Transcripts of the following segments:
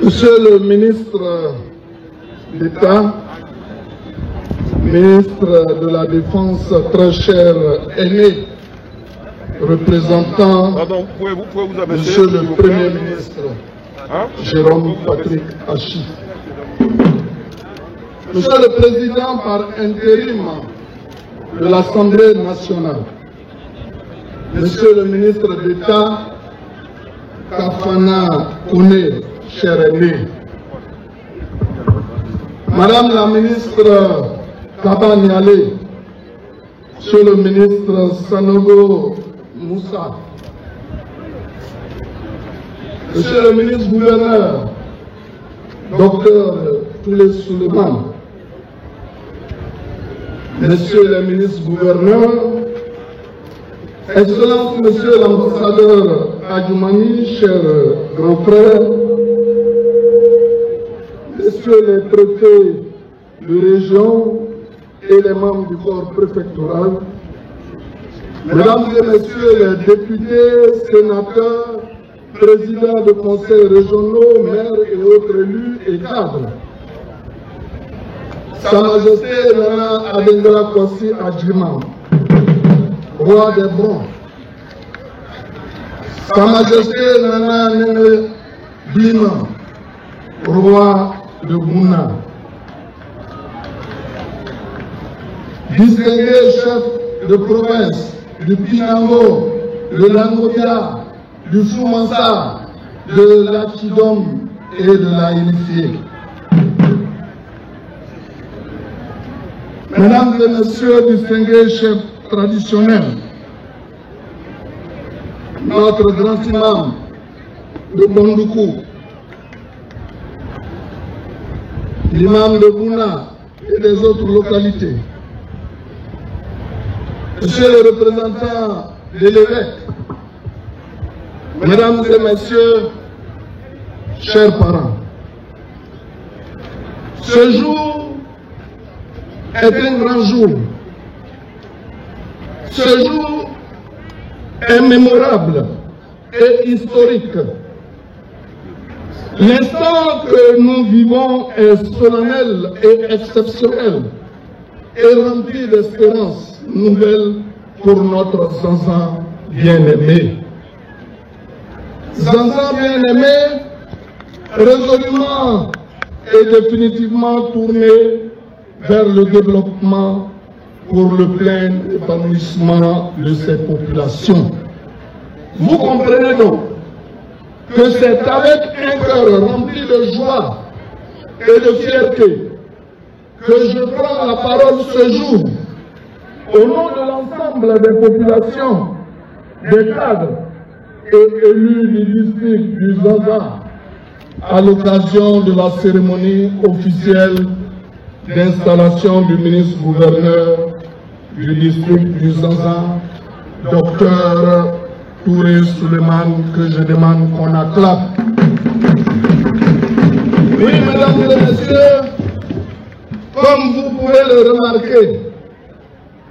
Monsieur le ministre d'État, ministre de la Défense, très cher aîné, représentant Monsieur le Premier ministre, Jérôme Patrick Hachi. Monsieur le Président par intérim de l'Assemblée nationale, Monsieur le ministre d'État, Kafana Kone, cher aîné, Madame la ministre Kaba Niale, Monsieur le ministre Sanogo Moussa, Monsieur le ministre gouverneur, Docteur Toulé Souleymane, Messieurs les ministres gouverneurs, Excellence Monsieur l'ambassadeur Adjoumani, cher grand frère, Messieurs les préfets de région et les membres du corps préfectoral, Mesdames et Messieurs les députés, sénateurs, présidents de conseils régionaux, maires et autres élus et cadres, Sa Majesté Nana Adengara Kwasi Adjima, roi des bronzes, Sa Majesté Nana Nene Bina, roi de Bouna, distingués chefs de province du Pinango, de l'Angodia, du Foumansa, de l'Achidom et de la Inifié. Mesdames et Messieurs, distingués chefs traditionnels, notre grand imam de Bondoukou, l'imam de Bouna et des autres localités, Monsieur le représentant de l'évêque, Mesdames et Messieurs, chers parents, ce jour est un grand jour. Ce jour est mémorable et historique. L'instant que nous vivons est solennel et exceptionnel et rempli d'espérances nouvelles pour notre Zanzan bien-aimé. Zanzan bien-aimé, résolument et définitivement tourné vers le développement pour le plein épanouissement de ces populations. Vous comprenez donc que c'est avec un cœur rempli de joie et de fierté que je prends la parole ce jour au nom de l'ensemble des populations, des cadres et élus du district du Zanzan à l'occasion de la cérémonie officielle d'installation du ministre-gouverneur du district du Zanzan, Docteur Touré Souleymane, que je demande qu'on acclame. Oui, mesdames et messieurs, comme vous pouvez le remarquer,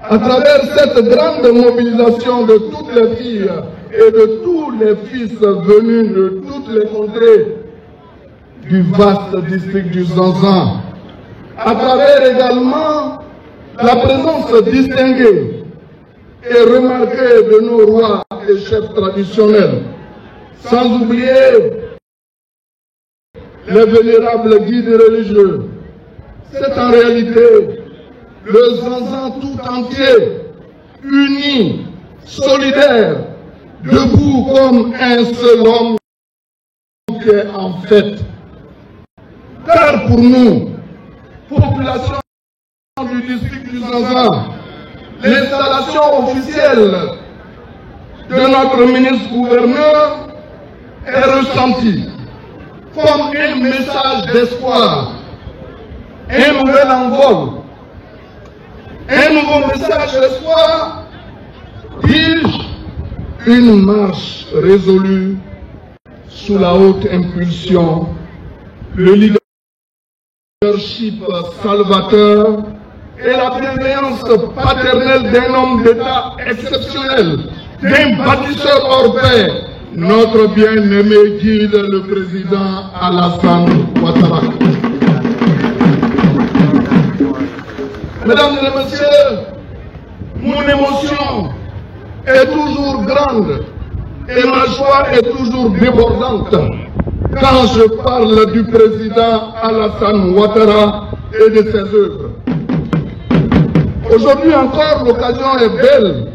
à travers cette grande mobilisation de toutes les filles et de tous les fils venus de toutes les contrées du vaste district du Zanzan, à travers également la présence distinguée et remarquée de nos rois et chefs traditionnels, sans oublier les vénérables guides religieux. C'est en réalité le Zanzan tout entier, uni, solidaire, debout comme un seul homme qui est en fête. Car pour nous, population du district du Zanzan, l'installation officielle de notre ministre-gouverneur est ressentie comme un message d'espoir, un nouvel envol, un nouveau message d'espoir, dis-je, une marche résolue sous la haute impulsion, le leadership salvateur et la bienveillance paternelle d'un homme d'État exceptionnel, d'un bâtisseur hors pair, notre bien-aimé guide, le président Alassane Ouattara. Mesdames et messieurs, mon émotion est toujours grande et ma joie est toujours débordante quand je parle du président Alassane Ouattara et de ses œuvres. Aujourd'hui encore, l'occasion est belle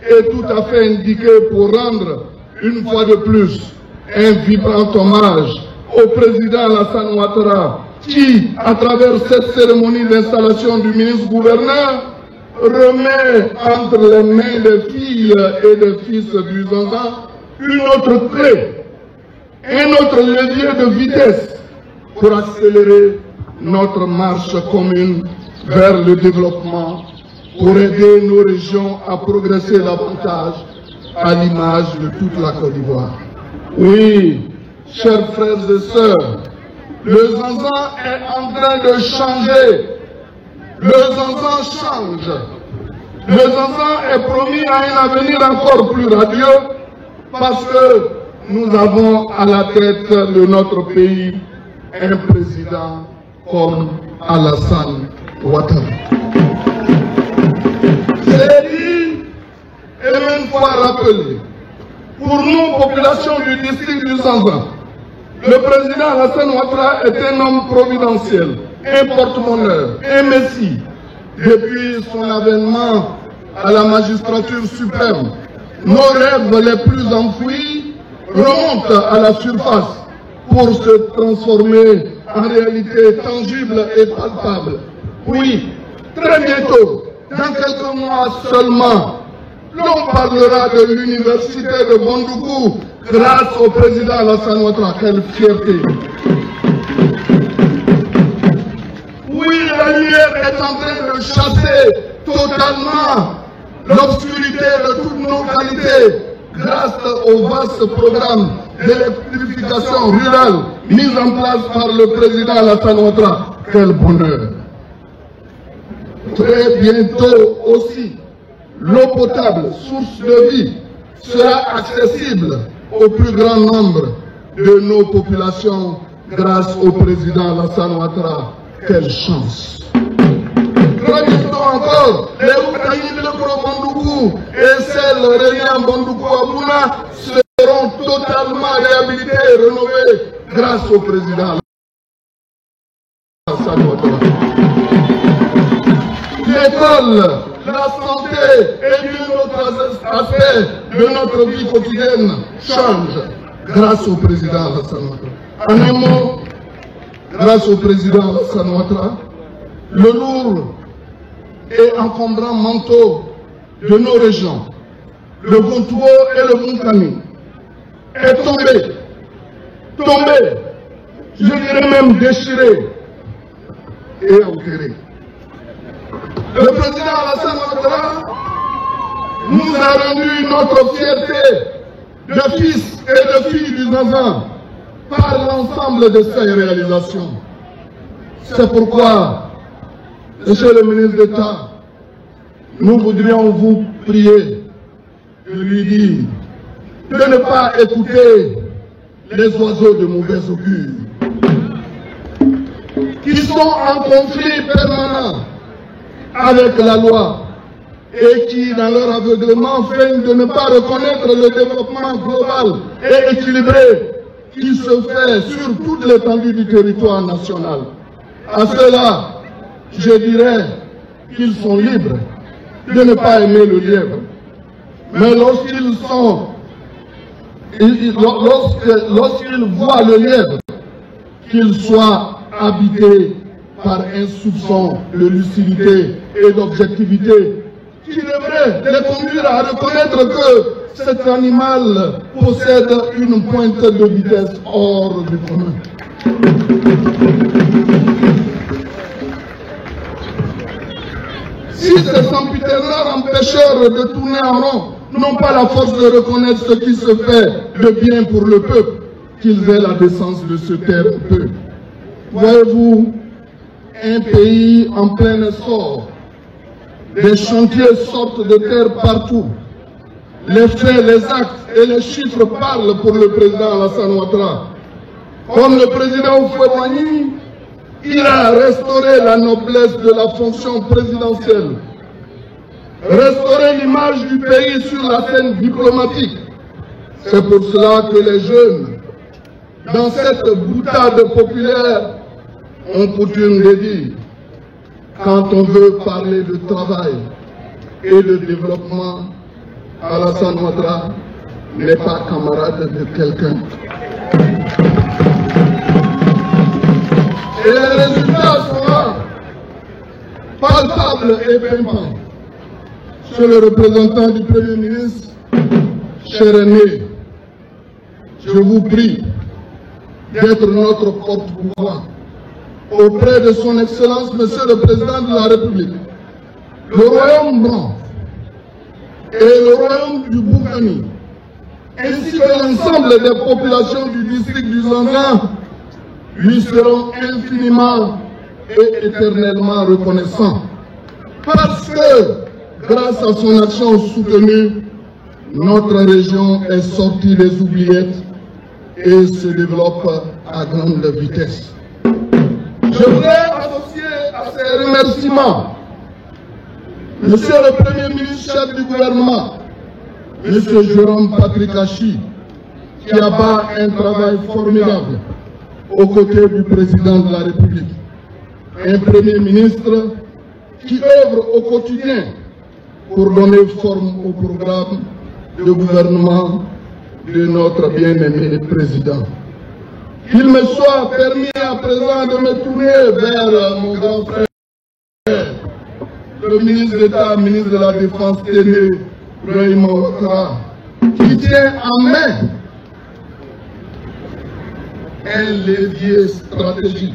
et tout à fait indiquée pour rendre une fois de plus un vibrant hommage au président Alassane Ouattara qui, à travers cette cérémonie d'installation du ministre-gouverneur, remet entre les mains des filles et des fils du Zanzan une autre clé, un autre levier de vitesse pour accélérer notre marche commune vers le développement, pour aider nos régions à progresser davantage à l'image de toute la Côte d'Ivoire. Oui, chers frères et sœurs, le Zanzan est en train de changer. Le Zanzan change. Le Zanzan est promis à un avenir encore plus radieux parce que nous avons à la tête de notre pays un président comme Alassane Ouattara. J'ai dit et même fois rappelé, pour nous, population du district du Zanzan, le président Alassane Ouattara est un homme providentiel, un porte-bonheur, un messie. Depuis son avènement à la magistrature suprême, nos rêves les plus enfouis remontent à la surface pour se transformer en réalité tangible et palpable. Oui, très bientôt, dans quelques mois seulement, l'on parlera de l'université de Bondoukou grâce au président Alassane Ouattara. Quelle fierté! Oui, la lumière est en train de chasser totalement l'obscurité de toutes nos qualités grâce au vaste programme d'électrification rurale mis en place par le président Alassane Ouattara. Quel bonheur! Très bientôt aussi, l'eau potable, source de vie, sera accessible au plus grand nombre de nos populations grâce au président Alassane Ouattara. Quelle chance! Très bientôt encore, les routes à Bondoukou et celles reliant Bondoukou à Bouna seront totalement réhabilitées et rénovées grâce au président Alassane Ouattara. L'école, la santé et bien d'autres aspects de notre vie quotidienne changent grâce au président Alassane Ouattara. En un mot, grâce au président Alassane Ouattara, le lourd et encombrant manteau de nos régions, le Gontouo et le Moukani, est tombé, je dirais même déchiré et enterré. Le président Alassane Ouattara nous a rendu notre fierté de fils et de filles du Zanzan par l'ensemble de ses réalisations. C'est pourquoi, Monsieur le ministre d'État, nous voudrions vous prier de lui dire de ne pas écouter les oiseaux de mauvais augure qui sont en conflit permanent avec la loi et qui, dans leur aveuglement, feignent de ne pas reconnaître le développement global et équilibré qui se fait sur toute l'étendue du territoire national. À cela, je dirais qu'ils sont libres de ne pas aimer le lièvre. Mais lorsqu'ils voient le lièvre, qu'ils soient habités par un soupçon de lucidité et d'objectivité qui devrait les conduire à reconnaître que cet animal possède une pointe de vitesse hors du commun. Si ces sempiternels empêcheurs de tourner en rond n'ont pas la force de reconnaître ce qui se fait de bien pour le peuple, qu'ils aient la décence de se taire un peu. Voyez-vous, un pays en plein essor, des chantiers sortent de terre partout. Les faits, les actes et les chiffres parlent pour le président Alassane Ouattara. Comme le président Houphouët-Boigny, il a restauré la noblesse de la fonction présidentielle, restauré l'image du pays sur la scène diplomatique. C'est pour cela que les jeunes, dans cette boutade populaire, ont coutume de dire, quand on veut parler de travail et de développement, Alassane Ouattara n'est pas camarade de quelqu'un. Et les résultats sont là, palpables et pimpants. Monsieur le représentant du Premier ministre, cher aîné, je vous prie d'être notre porte-voix auprès de son Excellence, Monsieur le Président de la République. Le Royaume blanc et le Royaume du Bougani, ainsi que l'ensemble des populations du district du Zanza, lui seront infiniment et éternellement reconnaissants. Parce que, grâce à son action soutenue, notre région est sortie des oubliettes et se développe à grande vitesse. Je voudrais associer à ces remerciements Monsieur le Premier ministre, chef du gouvernement, Monsieur Jérôme Patrick Achi, qui abat un travail formidable aux côtés du président de la République. Un Premier ministre qui œuvre au quotidien pour donner forme au programme de gouvernement de notre bien-aimé président. Qu'il me soit permis à présent de me tourner vers mon grand frère, le ministre d'État, ministre de la Défense, Téné Ibrahima Ouattara, qui tient en main un levier stratégique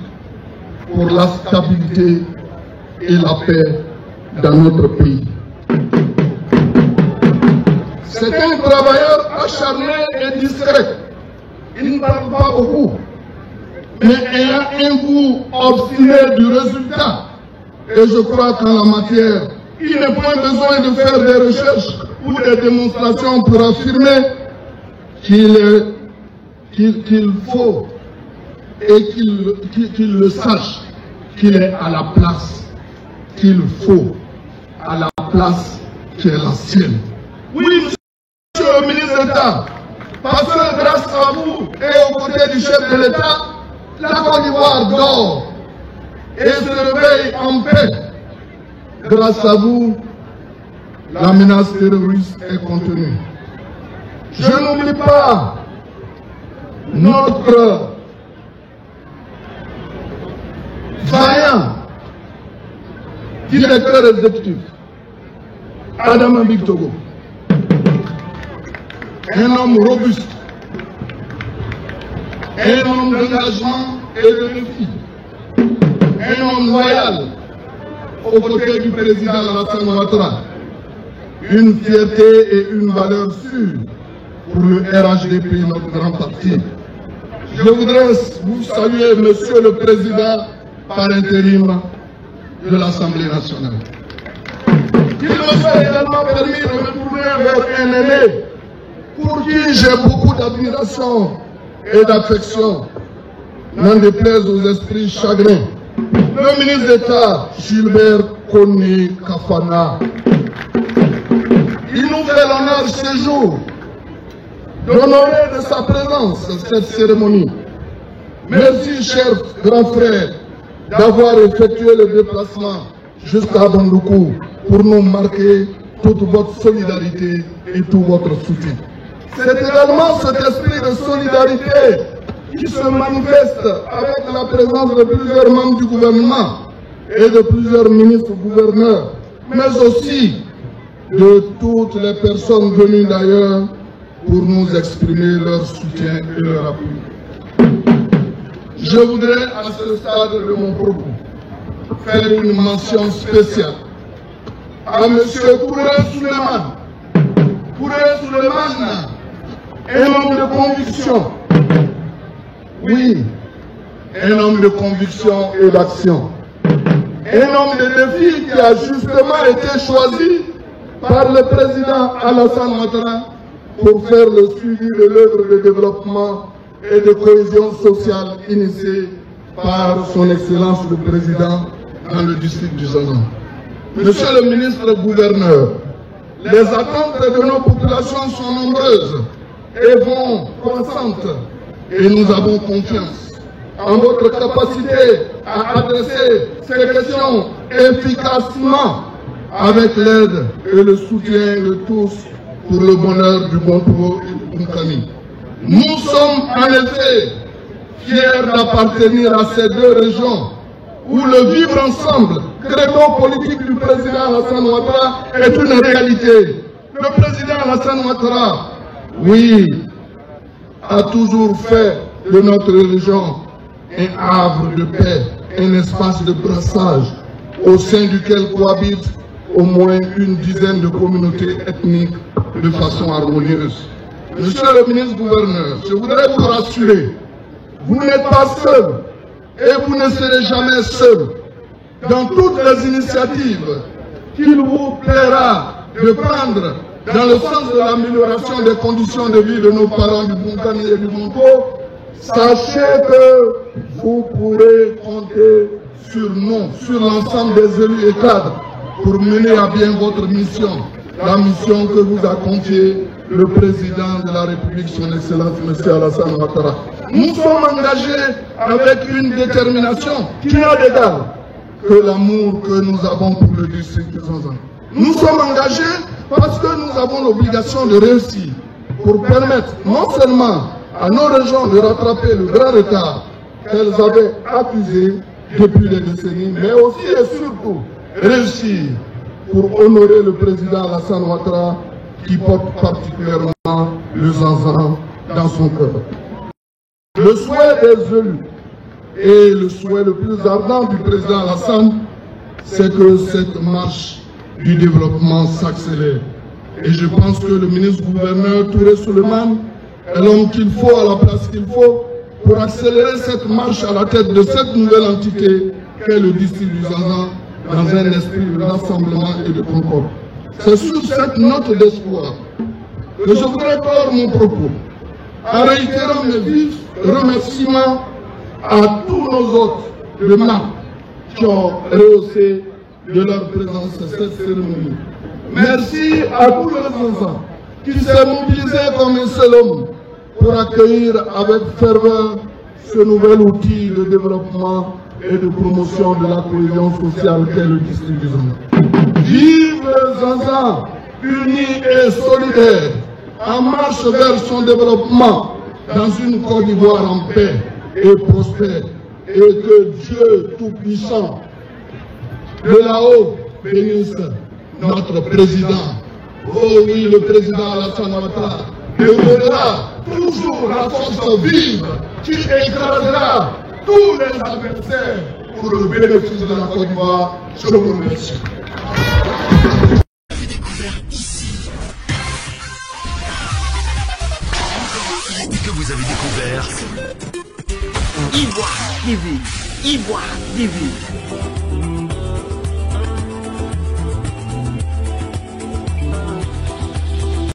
pour la stabilité et la paix dans notre pays. C'est un travailleur acharné et discret. Il ne parle pas beaucoup, mais ayant un goût obstiné du résultat. Et je crois qu'en la matière, il n'est point besoin de faire des recherches ou des démonstrations pour affirmer qu'il faut et qu'il le sache, qu'il est à la place qu'il faut, à la place qui est la sienne. Oui, monsieur le ministre d'État, parce que grâce à vous et aux côtés du chef de l'État, la Côte d'Ivoire dort et se réveille en paix. Grâce à vous, la menace terroriste est contenue. Je n'oublie pas notre vaillant directeur exécutif, Adama Bictogo. Un homme robuste, un homme d'engagement et de défi, un homme loyal aux côtés du président Alassane Ouattara, une fierté et une valeur sûre pour le RHDP, notre grand parti. Je voudrais vous saluer, Monsieur le Président, par intérim de l'Assemblée nationale. Il me soit également permis de me tourner vers un aîné pour qui j'ai beaucoup d'admiration et d'affection, n'en déplaise aux esprits chagrins. Le ministre d'État, Gilbert Kone Kafana. Il nous fait l'honneur ce jour d'honorer de sa présence cette cérémonie. Merci, cher grand frère, d'avoir effectué le déplacement jusqu'à Bandoukou pour nous marquer toute votre solidarité et tout votre soutien. C'est également cet esprit de solidarité qui se manifeste avec la présence de plusieurs membres du gouvernement et de plusieurs ministres gouverneurs, mais aussi de toutes les personnes venues d'ailleurs pour nous exprimer leur soutien et leur appui. Je voudrais à ce stade de mon propos faire une mention spéciale à M. Touré Souleymane. Touré Souleymane, un homme de conviction. Oui, un homme de conviction et d'action. Un homme de défi qui a justement été choisi par le président Alassane Ouattara pour faire le suivi de l'œuvre de développement et de cohésion sociale initiée par son Excellence le Président dans le district du Zaza. Monsieur le ministre gouverneur, les attentes de nos populations sont nombreuses et vont croissantes et nous avons confiance en votre capacité à adresser ces questions efficacement avec l'aide et le soutien de tous pour le bonheur du Bontogo et du Bunkani. Nous sommes en effet fiers d'appartenir à ces deux régions où le vivre ensemble, credo politique du président Alassane Ouattara est une réalité. Le président Alassane Ouattara, oui, a toujours fait de notre région un havre de paix, un espace de brassage au sein duquel cohabitent au moins une dizaine de communautés ethniques de façon harmonieuse. Monsieur le ministre gouverneur, je voudrais vous rassurer, vous n'êtes pas seul et vous ne serez jamais seul dans toutes les initiatives qu'il vous plaira de prendre dans le sens de l'amélioration des conditions de vie de nos parents du Bunkani et du Bontogo. Sachez que vous pourrez compter sur nous, sur l'ensemble des élus et cadres pour mener à bien votre mission, la mission que vous a confiée le président de la République, son Excellence, M. Alassane Ouattara. Nous sommes engagés avec une détermination qui n'a d'égal que l'amour que nous avons pour le district de Zanzan. Nous sommes engagés parce que nous avons l'obligation de réussir pour permettre non seulement à nos régions de rattraper le grand retard qu'elles avaient accusé depuis des décennies, mais aussi et surtout réussir pour honorer le président Alassane Ouattara qui porte particulièrement le Zanzan dans son cœur. Le souhait des élus et le souhait le plus ardent du président Alassane, c'est que cette marche du développement s'accélère. Et je pense que le ministre-gouverneur Touré Souleymane est l'homme qu'il faut à la place qu'il faut pour accélérer cette marche à la tête de cette nouvelle entité qu'est le district du Zanzan dans un esprit de rassemblement et de concorde. C'est sur cette note d'espoir que je voudrais clore mon propos en réitérant mes vifs remerciements à tous nos hôtes de marque qui ont rehaussé de leur présence à cette cérémonie. Merci à tous les enfants qui s'est mobilisé comme un seul homme pour accueillir avec ferveur ce nouvel outil de développement et de promotion de la cohésion sociale qu'est le district du Zanzan. Vive le Zanzan, uni et solidaire, en marche vers son développement dans une Côte d'Ivoire en paix et prospère, et que Dieu Tout-Puissant de là-haut bénisse notre président. Oh oui, le président Alassane Ouattara demeurera toujours la force vive qui écrasera tous les adversaires pour le bénéfice de la Côte d'Ivoire. Je vous remercie. Que vous avez découvert Ivoire TV. Ivoire TV.